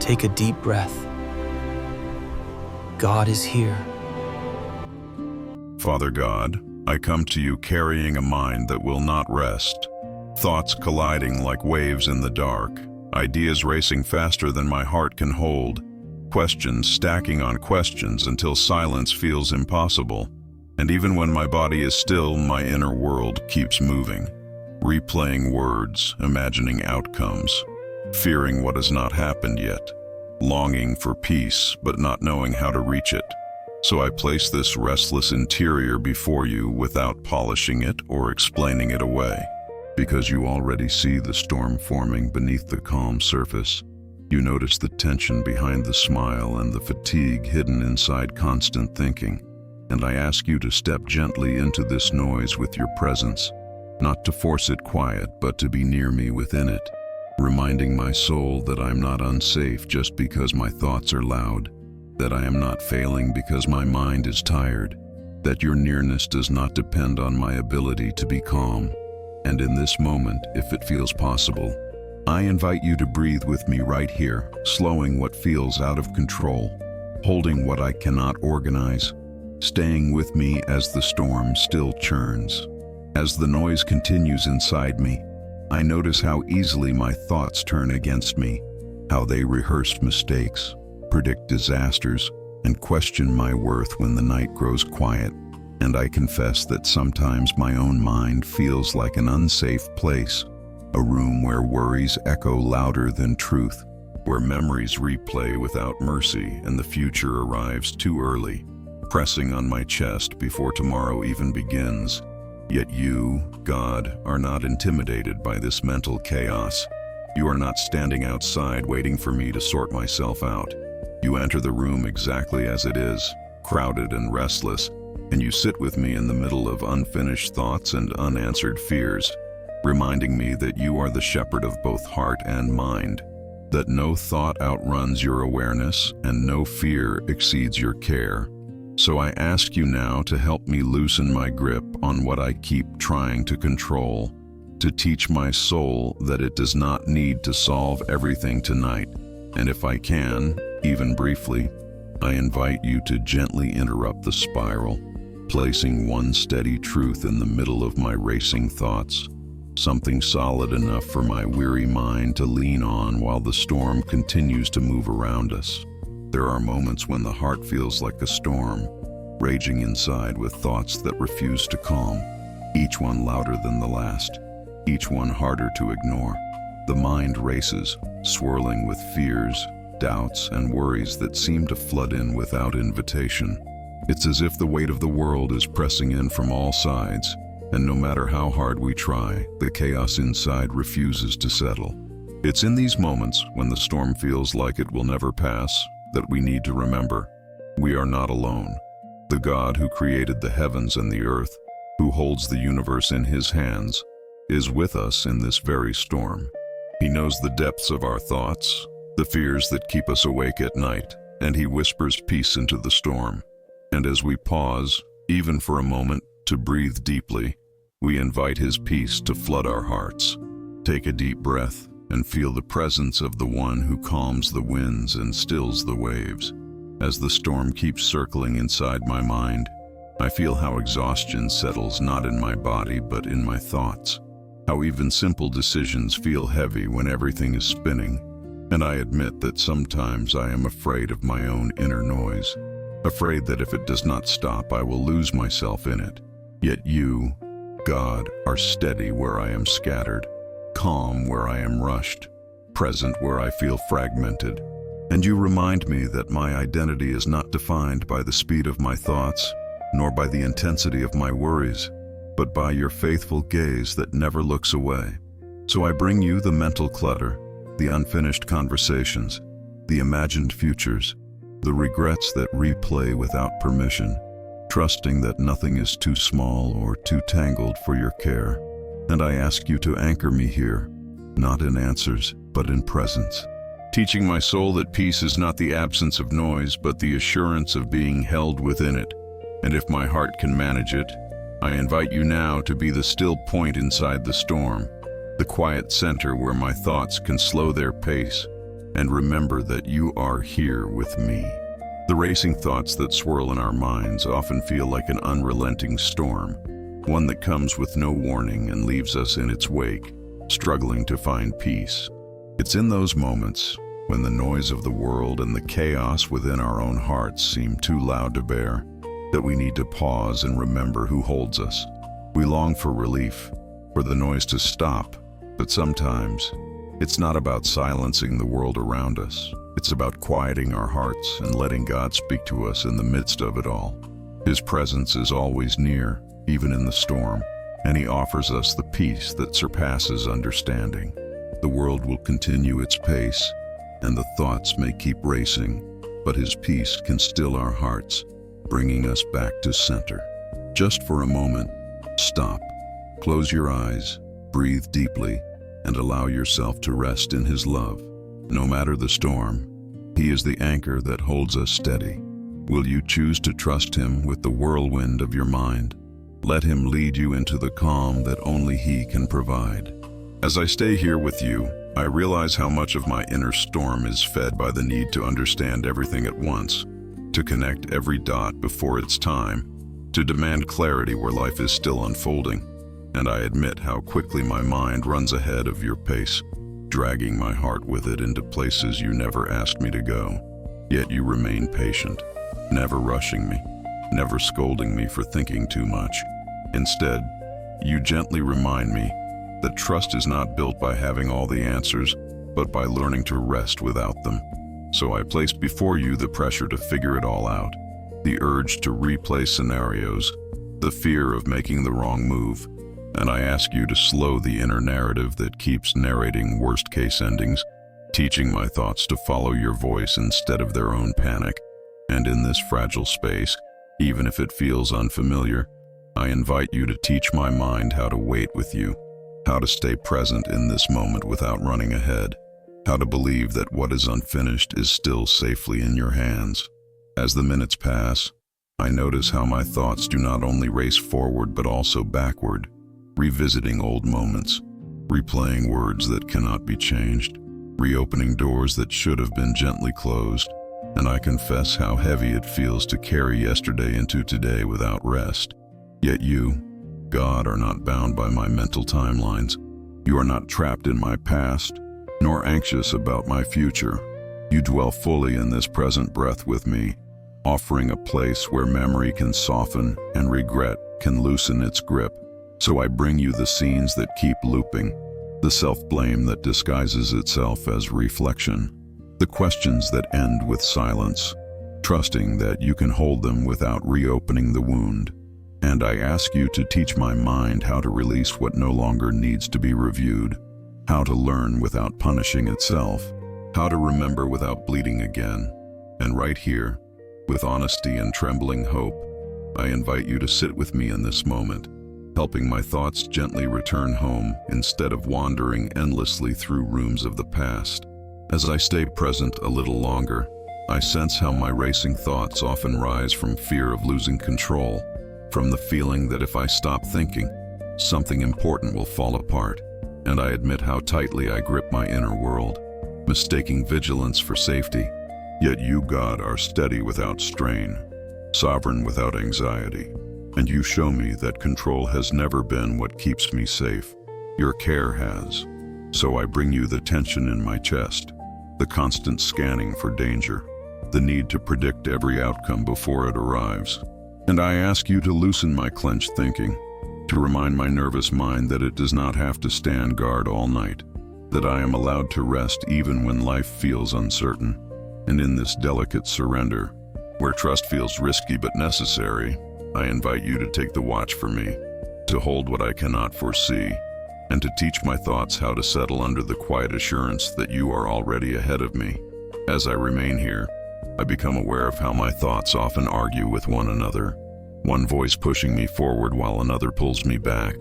Take a deep breath. God is here. Father God, I come to you carrying a mind that will not rest. Thoughts colliding like waves in the dark, ideas racing faster than my heart can hold, questions stacking on questions until silence feels impossible. And even when my body is still, my inner world keeps moving, replaying words, imagining outcomes, fearing what has not happened yet, longing for peace but not knowing how to reach it. So I place this restless interior before you without polishing it or explaining it away. Because you already see the storm forming beneath the calm surface. You notice the tension behind the smile and the fatigue hidden inside constant thinking. And I ask you to step gently into this noise with your presence, not to force it quiet, but to be near me within it, reminding my soul that I'm not unsafe just because my thoughts are loud, that I am not failing because my mind is tired, that your nearness does not depend on my ability to be calm. And in this moment, if it feels possible, I invite you to breathe with me right here, slowing what feels out of control, holding what I cannot organize, staying with me as the storm still churns. As the noise continues inside me, I notice how easily my thoughts turn against me, how they rehearse mistakes, predict disasters, and question my worth when the night grows quiet. And I confess that sometimes my own mind feels like an unsafe place, a room where worries echo louder than truth, where memories replay without mercy and the future arrives too early, pressing on my chest before tomorrow even begins. Yet you, God, are not intimidated by this mental chaos. You are not standing outside waiting for me to sort myself out. You enter the room exactly as it is, crowded and restless, and you sit with me in the middle of unfinished thoughts and unanswered fears, reminding me that you are the shepherd of both heart and mind, that no thought outruns your awareness and no fear exceeds your care. So I ask you now to help me loosen my grip on what I keep trying to control, to teach my soul that it does not need to solve everything tonight. And if I can, even briefly, I invite you to gently interrupt the spiral, placing one steady truth in the middle of my racing thoughts, something solid enough for my weary mind to lean on while the storm continues to move around us. There are moments when the heart feels like a storm, raging inside with thoughts that refuse to calm, each one louder than the last, each one harder to ignore. The mind races, swirling with fears, doubts, and worries that seem to flood in without invitation. It's as if the weight of the world is pressing in from all sides, and no matter how hard we try, the chaos inside refuses to settle. It's in these moments, when the storm feels like it will never pass, that we need to remember, we are not alone. The God who created the heavens and the earth, who holds the universe in his hands, is with us in this very storm. He knows the depths of our thoughts, the fears that keep us awake at night, and he whispers peace into the storm. And as we pause, even for a moment, to breathe deeply, we invite his peace to flood our hearts. Take a deep breath and feel the presence of the one who calms the winds and stills the waves. As the storm keeps circling inside my mind, I feel how exhaustion settles not in my body but in my thoughts, how even simple decisions feel heavy when everything is spinning. And I admit that sometimes I am afraid of my own inner noise, afraid that if it does not stop, I will lose myself in it. Yet you, God, are steady where I am scattered, calm where I am rushed, present where I feel fragmented. And you remind me that my identity is not defined by the speed of my thoughts, nor by the intensity of my worries, but by your faithful gaze that never looks away. So I bring you the mental clutter, the unfinished conversations, the imagined futures, the regrets that replay without permission, trusting that nothing is too small or too tangled for your care. And I ask you to anchor me here, not in answers, but in presence, teaching my soul that peace is not the absence of noise, but the assurance of being held within it. And if my heart can manage it, I invite you now to be the still point inside the storm, the quiet center where my thoughts can slow their pace, and remember that you are here with me. The racing thoughts that swirl in our minds often feel like an unrelenting storm, one that comes with no warning and leaves us in its wake, struggling to find peace. It's in those moments, when the noise of the world and the chaos within our own hearts seem too loud to bear, that we need to pause and remember who holds us. We long for relief, for the noise to stop, but sometimes it's not about silencing the world around us. It's about quieting our hearts and letting God speak to us in the midst of it all. His presence is always near, even in the storm, and He offers us the peace that surpasses understanding. The world will continue its pace, and the thoughts may keep racing, but His peace can still our hearts, bringing us back to center. Just for a moment, stop, close your eyes, breathe deeply, and allow yourself to rest in His love. No matter the storm, He is the anchor that holds us steady. Will you choose to trust Him with the whirlwind of your mind? Let Him lead you into the calm that only He can provide. As I stay here with you, I realize how much of my inner storm is fed by the need to understand everything at once, to connect every dot before it's time, to demand clarity where life is still unfolding. And I admit how quickly my mind runs ahead of your pace, dragging my heart with it into places you never asked me to go. Yet you remain patient, never rushing me, never scolding me for thinking too much. Instead, you gently remind me that trust is not built by having all the answers, but by learning to rest without them. So I place before you the pressure to figure it all out, the urge to replay scenarios, the fear of making the wrong move, and I ask you to slow the inner narrative that keeps narrating worst-case endings, teaching my thoughts to follow your voice instead of their own panic. And in this fragile space, even if it feels unfamiliar, I invite you to teach my mind how to wait with you, how to stay present in this moment without running ahead, how to believe that what is unfinished is still safely in your hands. As the minutes pass, I notice how my thoughts do not only race forward but also backward, revisiting old moments, replaying words that cannot be changed, reopening doors that should have been gently closed, and I confess how heavy it feels to carry yesterday into today without rest. Yet you, God, are not bound by my mental timelines. You are not trapped in my past, nor anxious about my future. You dwell fully in this present breath with me, offering a place where memory can soften and regret can loosen its grip. So I bring you the scenes that keep looping, the self-blame that disguises itself as reflection, the questions that end with silence, trusting that you can hold them without reopening the wound. And I ask you to teach my mind how to release what no longer needs to be reviewed, how to learn without punishing itself, how to remember without bleeding again. And right here, with honesty and trembling hope, I invite you to sit with me in this moment, helping my thoughts gently return home instead of wandering endlessly through rooms of the past. As I stay present a little longer, I sense how my racing thoughts often rise from fear of losing control, from the feeling that if I stop thinking, something important will fall apart. And I admit how tightly I grip my inner world, mistaking vigilance for safety. Yet you, God, are steady without strain, sovereign without anxiety. And you show me that control has never been what keeps me safe. Your care has. So I bring you the tension in my chest, the constant scanning for danger, the need to predict every outcome before it arrives. And I ask you to loosen my clenched thinking, to remind my nervous mind that it does not have to stand guard all night, that I am allowed to rest even when life feels uncertain. And in this delicate surrender, where trust feels risky but necessary, I invite you to take the watch for me, to hold what I cannot foresee, and to teach my thoughts how to settle under the quiet assurance that you are already ahead of me. As I remain here, I become aware of how my thoughts often argue with one another, one voice pushing me forward while another pulls me back,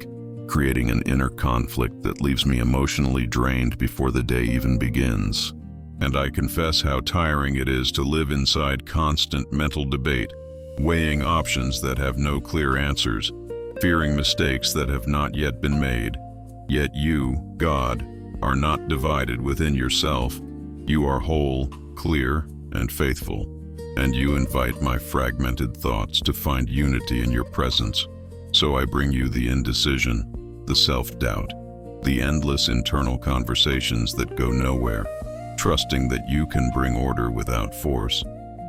creating an inner conflict that leaves me emotionally drained before the day even begins. And I confess how tiring it is to live inside constant mental debate, weighing options that have no clear answers, fearing mistakes that have not yet been made. Yet you, God, are not divided within yourself. You are whole, clear, and faithful, and you invite my fragmented thoughts to find unity in your presence. So I bring you the indecision, the self-doubt, the endless internal conversations that go nowhere, trusting that you can bring order without force,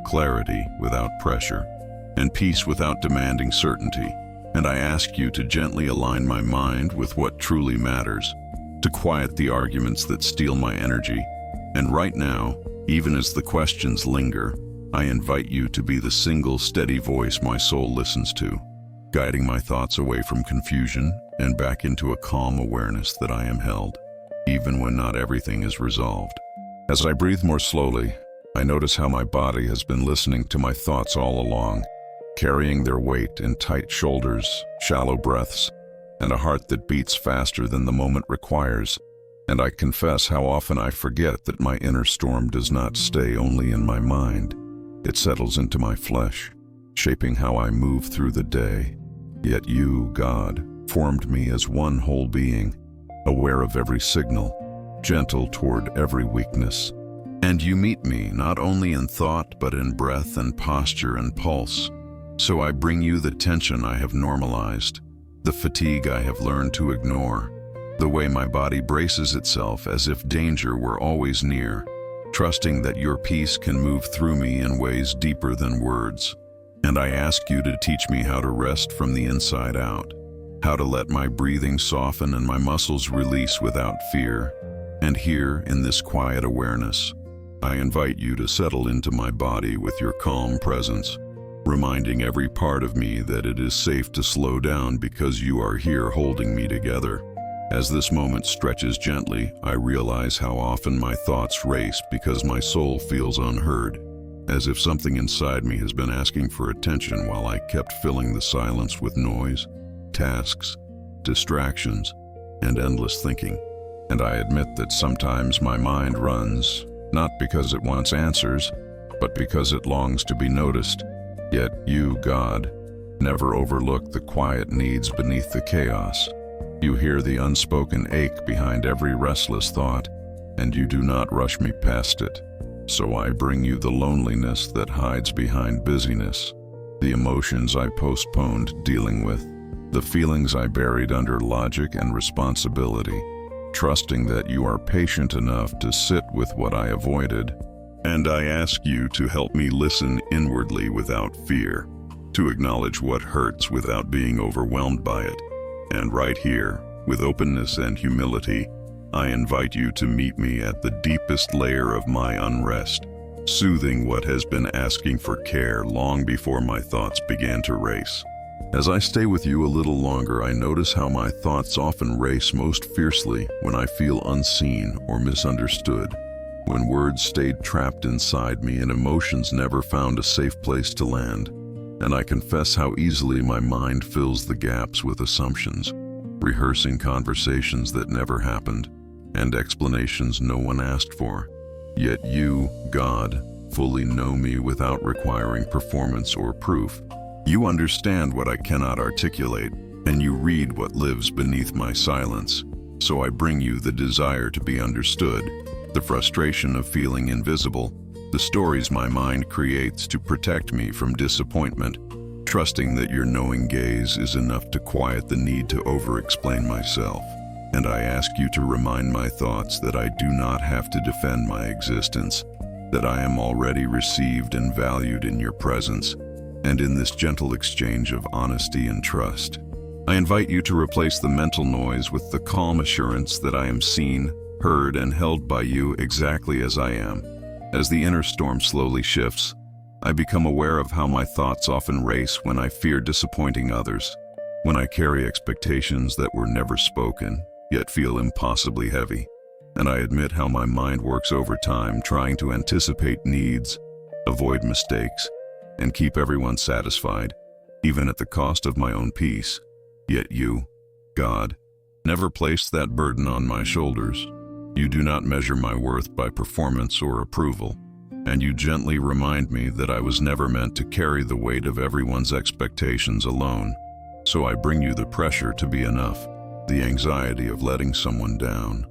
clarity without pressure, and peace without demanding certainty. And I ask you to gently align my mind with what truly matters, to quiet the arguments that steal my energy. And right now, even as the questions linger, I invite you to be the single steady voice my soul listens to, guiding my thoughts away from confusion and back into a calm awareness that I am held, even when not everything is resolved. As I breathe more slowly, I notice how my body has been listening to my thoughts all along, carrying their weight in tight shoulders, shallow breaths, and a heart that beats faster than the moment requires. And I confess how often I forget that my inner storm does not stay only in my mind. It settles into my flesh, shaping how I move through the day. Yet you, God, formed me as one whole being, aware of every signal, gentle toward every weakness. And you meet me not only in thought but in breath and posture and pulse. So I bring you the tension I have normalized, the fatigue I have learned to ignore, the way my body braces itself as if danger were always near, trusting that your peace can move through me in ways deeper than words. And I ask you to teach me how to rest from the inside out, how to let my breathing soften and my muscles release without fear. And here, in this quiet awareness, I invite you to settle into my body with your calm presence, reminding every part of me that it is safe to slow down because you are here holding me together. As this moment stretches gently, I realize how often my thoughts race because my soul feels unheard, as if something inside me has been asking for attention while I kept filling the silence with noise, tasks, distractions, and endless thinking. And I admit that sometimes my mind runs, not because it wants answers, but because it longs to be noticed. Yet you, God, never overlook the quiet needs beneath the chaos. You hear the unspoken ache behind every restless thought, and you do not rush me past it. So I bring you the loneliness that hides behind busyness, the emotions I postponed dealing with, the feelings I buried under logic and responsibility, trusting that you are patient enough to sit with what I avoided. And I ask you to help me listen inwardly without fear, to acknowledge what hurts without being overwhelmed by it. And right here, with openness and humility, I invite you to meet me at the deepest layer of my unrest, soothing what has been asking for care long before my thoughts began to race. As I stay with you a little longer, I notice how my thoughts often race most fiercely when I feel unseen or misunderstood, when words stayed trapped inside me and emotions never found a safe place to land. And I confess how easily my mind fills the gaps with assumptions, rehearsing conversations that never happened, and explanations no one asked for. Yet you, God, fully know me without requiring performance or proof. You understand what I cannot articulate, and you read what lives beneath my silence. So I bring you the desire to be understood, the frustration of feeling invisible, the stories my mind creates to protect me from disappointment, trusting that your knowing gaze is enough to quiet the need to over-explain myself. And I ask you to remind my thoughts that I do not have to defend my existence, that I am already received and valued in your presence, and in this gentle exchange of honesty and trust. I invite you to replace the mental noise with the calm assurance that I am seen, heard, and held by you exactly as I am. As the inner storm slowly shifts, I become aware of how my thoughts often race when I fear disappointing others, when I carry expectations that were never spoken, yet feel impossibly heavy. And I admit how my mind works overtime, trying to anticipate needs, avoid mistakes, and keep everyone satisfied, even at the cost of my own peace. Yet you, God, never placed that burden on my shoulders. You do not measure my worth by performance or approval, and you gently remind me that I was never meant to carry the weight of everyone's expectations alone. So I bring you the pressure to be enough, the anxiety of letting someone down,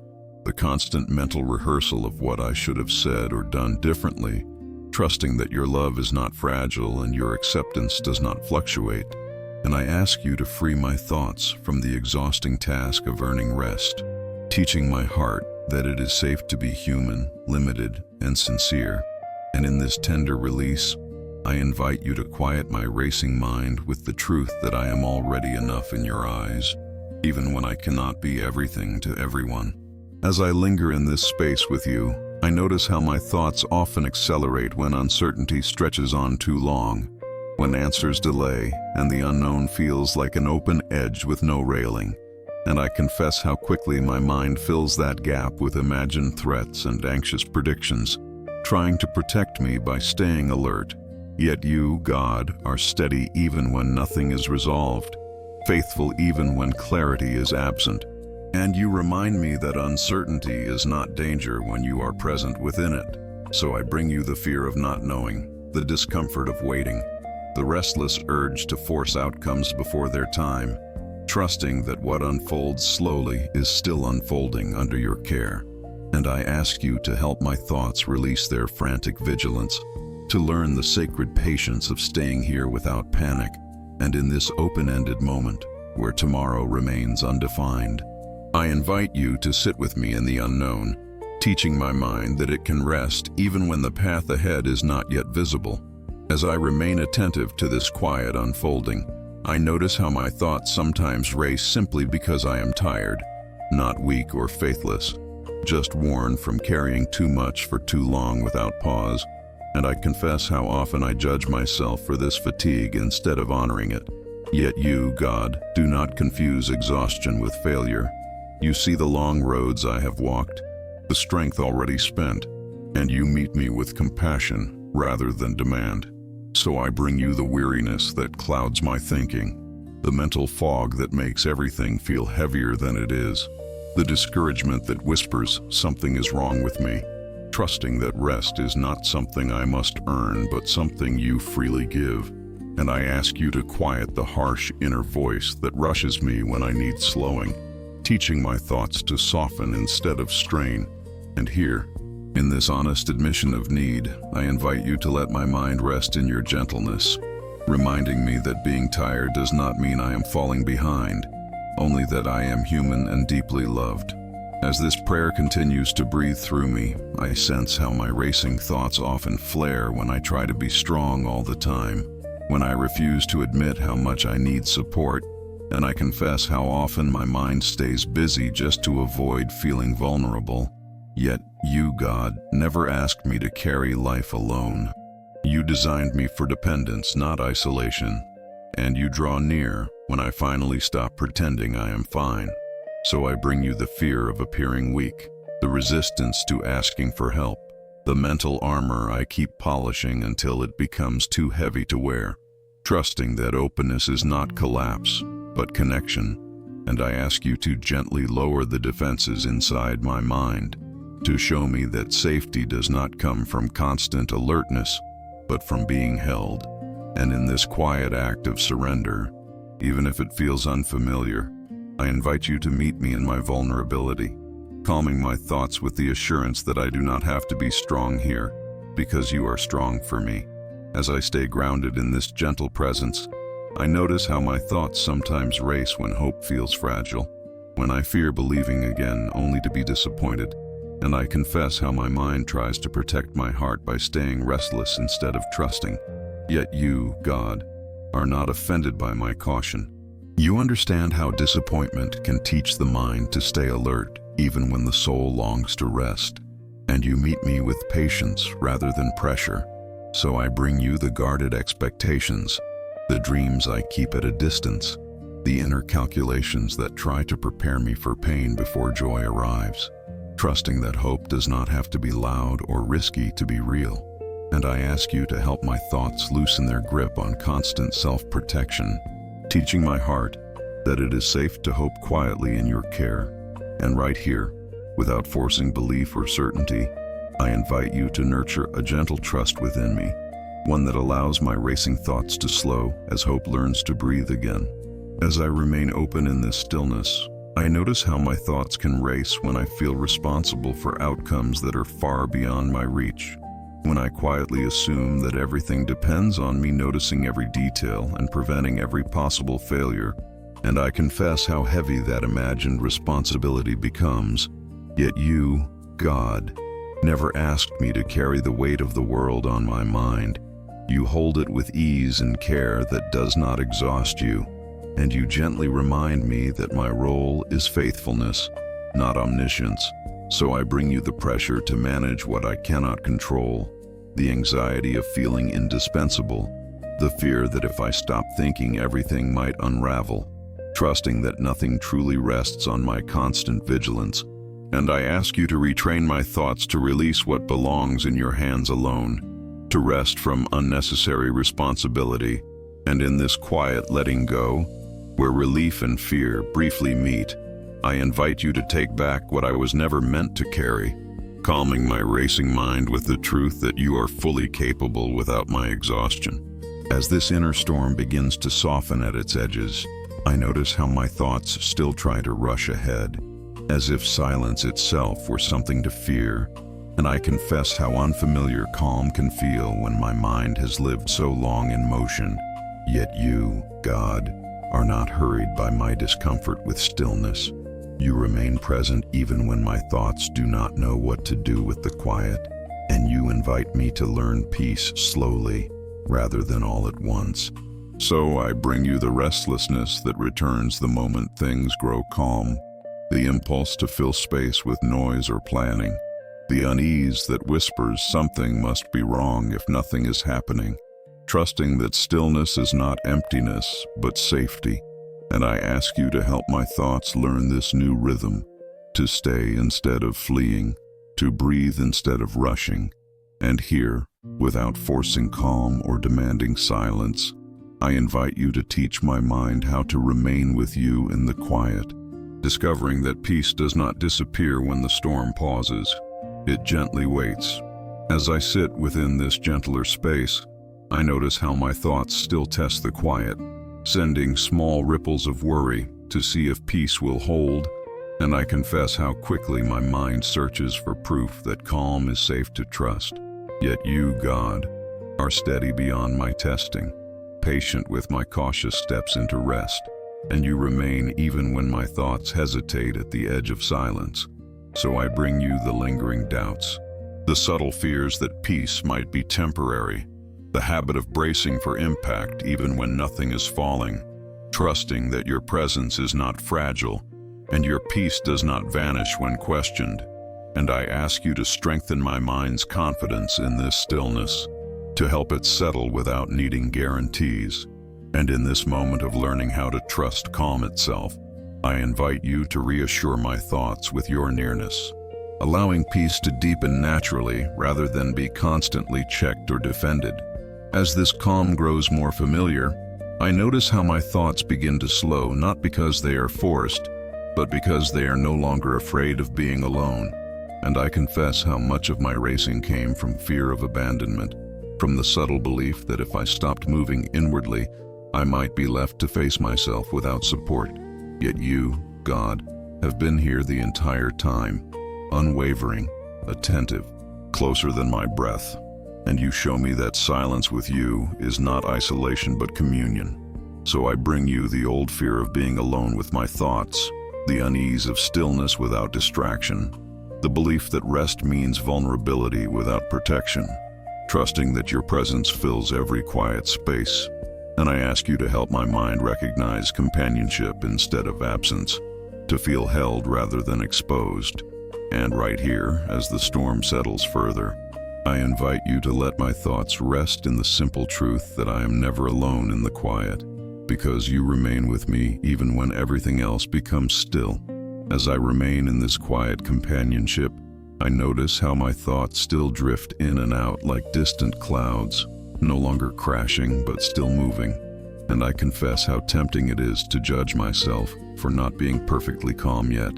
the constant mental rehearsal of what I should have said or done differently, trusting that your love is not fragile and your acceptance does not fluctuate. And I ask you to free my thoughts from the exhausting task of earning rest, teaching my heart that it is safe to be human, limited, and sincere. And in this tender release, I invite you to quiet my racing mind with the truth that I am already enough in your eyes, even when I cannot be everything to everyone. As I linger in this space with you, I notice how my thoughts often accelerate when uncertainty stretches on too long, when answers delay and the unknown feels like an open edge with no railing. And I confess how quickly my mind fills that gap with imagined threats and anxious predictions, trying to protect me by staying alert. Yet you, God, are steady even when nothing is resolved, faithful even when clarity is absent. And you remind me that uncertainty is not danger when you are present within it. So I bring you the fear of not knowing, the discomfort of waiting, the restless urge to force outcomes before their time, trusting that what unfolds slowly is still unfolding under your care. And I ask you to help my thoughts release their frantic vigilance, to learn the sacred patience of staying here without panic, and in this open-ended moment, where tomorrow remains undefined. I invite you to sit with me in the unknown, teaching my mind that it can rest even when the path ahead is not yet visible. As I remain attentive to this quiet unfolding, I notice how my thoughts sometimes race simply because I am tired, not weak or faithless, just worn from carrying too much for too long without pause. And I confess how often I judge myself for this fatigue instead of honoring it. Yet you, God, do not confuse exhaustion with failure. You see the long roads I have walked, the strength already spent, and you meet me with compassion rather than demand. So I bring you the weariness that clouds my thinking, the mental fog that makes everything feel heavier than it is, the discouragement that whispers something is wrong with me, trusting that rest is not something I must earn but something you freely give. And I ask you to quiet the harsh inner voice that rushes me when I need slowing, teaching my thoughts to soften instead of strain. And here, in this honest admission of need, I invite you to let my mind rest in your gentleness, reminding me that being tired does not mean I am falling behind, only that I am human and deeply loved. As this prayer continues to breathe through me, I sense how my racing thoughts often flare when I try to be strong all the time, when I refuse to admit how much I need support, and I confess how often my mind stays busy just to avoid feeling vulnerable. Yet you, God, never asked me to carry life alone. You designed me for dependence, not isolation, and you draw near when I finally stop pretending I am fine. So I bring you the fear of appearing weak, the resistance to asking for help, the mental armor I keep polishing until it becomes too heavy to wear, trusting that openness is not collapse, but connection. And I ask you to gently lower the defenses inside my mind, to show me that safety does not come from constant alertness, but from being held. And in this quiet act of surrender, even if it feels unfamiliar, I invite you to meet me in my vulnerability, calming my thoughts with the assurance that I do not have to be strong here, because you are strong for me. As I stay grounded in this gentle presence, I notice how my thoughts sometimes race when hope feels fragile, when I fear believing again only to be disappointed, and I confess how my mind tries to protect my heart by staying restless instead of trusting. Yet you, God, are not offended by my caution. You understand how disappointment can teach the mind to stay alert even when the soul longs to rest, and you meet me with patience rather than pressure. So I bring you the guarded expectations, the dreams I keep at a distance, the inner calculations that try to prepare me for pain before joy arrives, trusting that hope does not have to be loud or risky to be real. And I ask you to help my thoughts loosen their grip on constant self-protection, teaching my heart that it is safe to hope quietly in your care. And right here, without forcing belief or certainty, I invite you to nurture a gentle trust within me, one that allows my racing thoughts to slow as hope learns to breathe again. As I remain open in this stillness, I notice how my thoughts can race when I feel responsible for outcomes that are far beyond my reach. When I quietly assume that everything depends on me noticing every detail and preventing every possible failure, and I confess how heavy that imagined responsibility becomes. Yet you, God, never asked me to carry the weight of the world on my mind. You hold it with ease and care that does not exhaust you, and you gently remind me that my role is faithfulness, not omniscience. So I bring you the pressure to manage what I cannot control, the anxiety of feeling indispensable, the fear that if I stop thinking everything might unravel, trusting that nothing truly rests on my constant vigilance. And I ask you to retrain my thoughts to release what belongs in your hands alone, to rest from unnecessary responsibility, and in this quiet letting go, where relief and fear briefly meet, I invite you to take back what I was never meant to carry, calming my racing mind with the truth that you are fully capable without my exhaustion. As this inner storm begins to soften at its edges, I notice how my thoughts still try to rush ahead, as if silence itself were something to fear, and I confess how unfamiliar calm can feel when my mind has lived so long in motion. Yet you, God, are not hurried by my discomfort with stillness. You remain present even when my thoughts do not know what to do with the quiet, and you invite me to learn peace slowly, rather than all at once. So I bring you the restlessness that returns the moment things grow calm, the impulse to fill space with noise or planning, the unease that whispers something must be wrong if nothing is happening, trusting that stillness is not emptiness, but safety. And I ask you to help my thoughts learn this new rhythm, to stay instead of fleeing, to breathe instead of rushing, and here, without forcing calm or demanding silence, I invite you to teach my mind how to remain with you in the quiet, discovering that peace does not disappear when the storm pauses. It gently waits. As I sit within this gentler space, I notice how my thoughts still test the quiet, sending small ripples of worry to see if peace will hold, and I confess how quickly my mind searches for proof that calm is safe to trust. Yet you, God, are steady beyond my testing, patient with my cautious steps into rest, and you remain even when my thoughts hesitate at the edge of silence. So I bring you the lingering doubts, the subtle fears that peace might be temporary, the habit of bracing for impact even when nothing is falling, trusting that your presence is not fragile and your peace does not vanish when questioned. And I ask you to strengthen my mind's confidence in this stillness, to help it settle without needing guarantees. And in this moment of learning how to trust calm itself, I invite you to reassure my thoughts with your nearness, allowing peace to deepen naturally rather than be constantly checked or defended. As this calm grows more familiar, I notice how my thoughts begin to slow, not because they are forced, but because they are no longer afraid of being alone. And I confess how much of my racing came from fear of abandonment, from the subtle belief that if I stopped moving inwardly, I might be left to face myself without support. Yet you, God, have been here the entire time, unwavering, attentive, closer than my breath. And you show me that silence with you is not isolation but communion. So I bring you the old fear of being alone with my thoughts, the unease of stillness without distraction, the belief that rest means vulnerability without protection, trusting that your presence fills every quiet space. And I ask you to help my mind recognize companionship instead of absence, to feel held rather than exposed. And right here, as the storm settles further, I invite you to let my thoughts rest in the simple truth that I am never alone in the quiet, because you remain with me even when everything else becomes still. As I remain in this quiet companionship, I notice how my thoughts still drift in and out like distant clouds, no longer crashing but still moving. And I confess how tempting it is to judge myself for not being perfectly calm yet,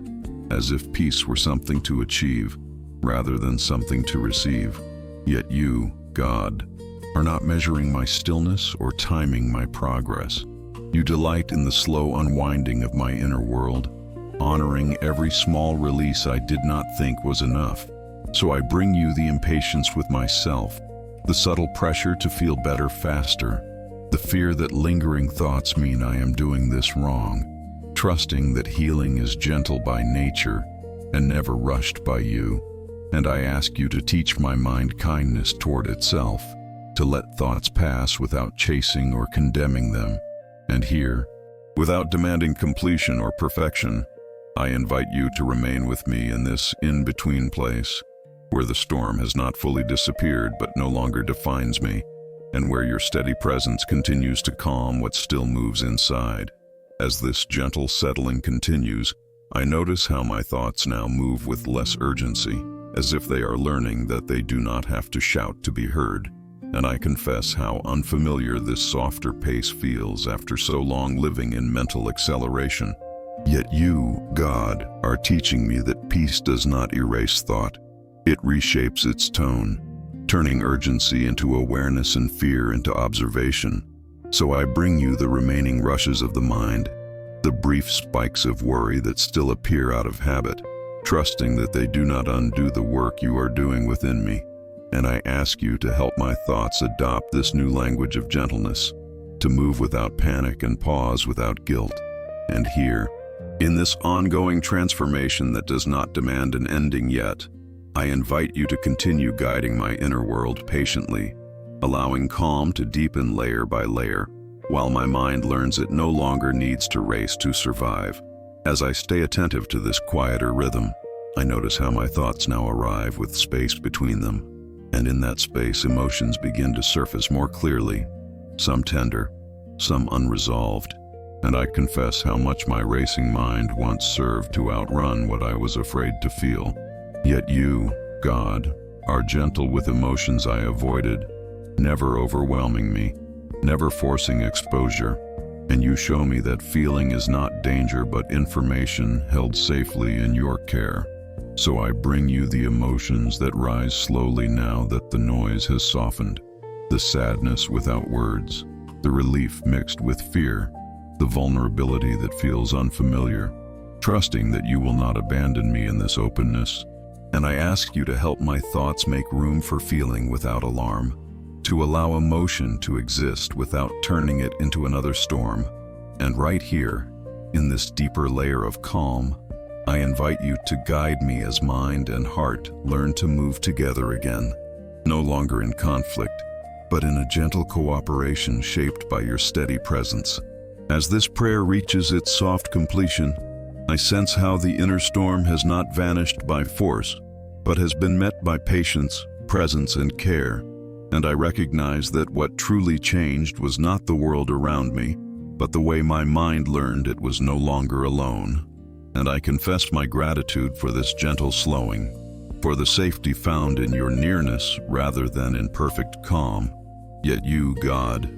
as if peace were something to achieve rather than something to receive. Yet you, God, are not measuring my stillness or timing my progress. You delight in the slow unwinding of my inner world, honoring every small release I did not think was enough. So I bring you the impatience with myself, the subtle pressure to feel better faster, the fear that lingering thoughts mean I am doing this wrong, trusting that healing is gentle by nature and never rushed by you. And I ask you to teach my mind kindness toward itself, to let thoughts pass without chasing or condemning them. And here, without demanding completion or perfection, I invite you to remain with me in this in-between place, where the storm has not fully disappeared but no longer defines me, and where your steady presence continues to calm what still moves inside. As this gentle settling continues, I notice how my thoughts now move with less urgency, as if they are learning that they do not have to shout to be heard. And I confess how unfamiliar this softer pace feels after so long living in mental acceleration. Yet you, God, are teaching me that peace does not erase thought. It reshapes its tone, turning urgency into awareness and fear into observation. So I bring you the remaining rushes of the mind, the brief spikes of worry that still appear out of habit, trusting that they do not undo the work you are doing within me. And I ask you to help my thoughts adopt this new language of gentleness, to move without panic and pause without guilt. And here, in this ongoing transformation that does not demand an ending yet, I invite you to continue guiding my inner world patiently, allowing calm to deepen layer by layer, while my mind learns it no longer needs to race to survive. As I stay attentive to this quieter rhythm, I notice how my thoughts now arrive with space between them, and in that space emotions begin to surface more clearly, some tender, some unresolved, and I confess how much my racing mind once served to outrun what I was afraid to feel. Yet you, God, are gentle with emotions I avoided, never overwhelming me, never forcing exposure, and you show me that feeling is not danger but information held safely in your care. So I bring you the emotions that rise slowly now that the noise has softened, the sadness without words, the relief mixed with fear, the vulnerability that feels unfamiliar, trusting that you will not abandon me in this openness. And I ask you to help my thoughts make room for feeling without alarm, to allow emotion to exist without turning it into another storm. And right here, in this deeper layer of calm, I invite you to guide me as mind and heart learn to move together again, no longer in conflict, but in a gentle cooperation shaped by your steady presence. As this prayer reaches its soft completion, I sense how the inner storm has not vanished by force, but has been met by patience, presence, and care. And I recognize that what truly changed was not the world around me, but the way my mind learned it was no longer alone. And I confess my gratitude for this gentle slowing, for the safety found in your nearness rather than in perfect calm. Yet you, God,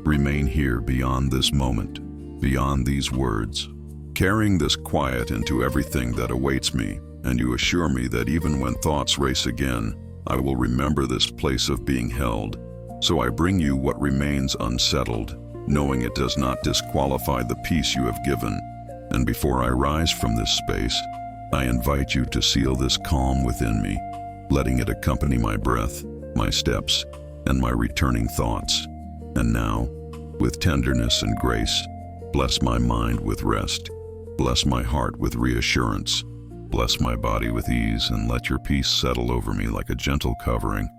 remain here beyond this moment, beyond these words, carrying this quiet into everything that awaits me, and you assure me that even when thoughts race again, I will remember this place of being held. So I bring you what remains unsettled, knowing it does not disqualify the peace you have given. And before I rise from this space, I invite you to seal this calm within me, letting it accompany my breath, my steps, and my returning thoughts. And now, with tenderness and grace, bless my mind with rest, bless my heart with reassurance, bless my body with ease, and let your peace settle over me like a gentle covering,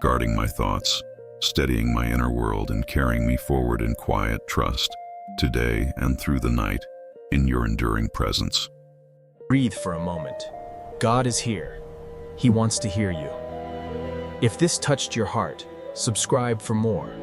guarding my thoughts, steadying my inner world, and carrying me forward in quiet trust, today and through the night, in your enduring presence. Breathe for a moment. God is here. He wants to hear you. If this touched your heart, subscribe for more.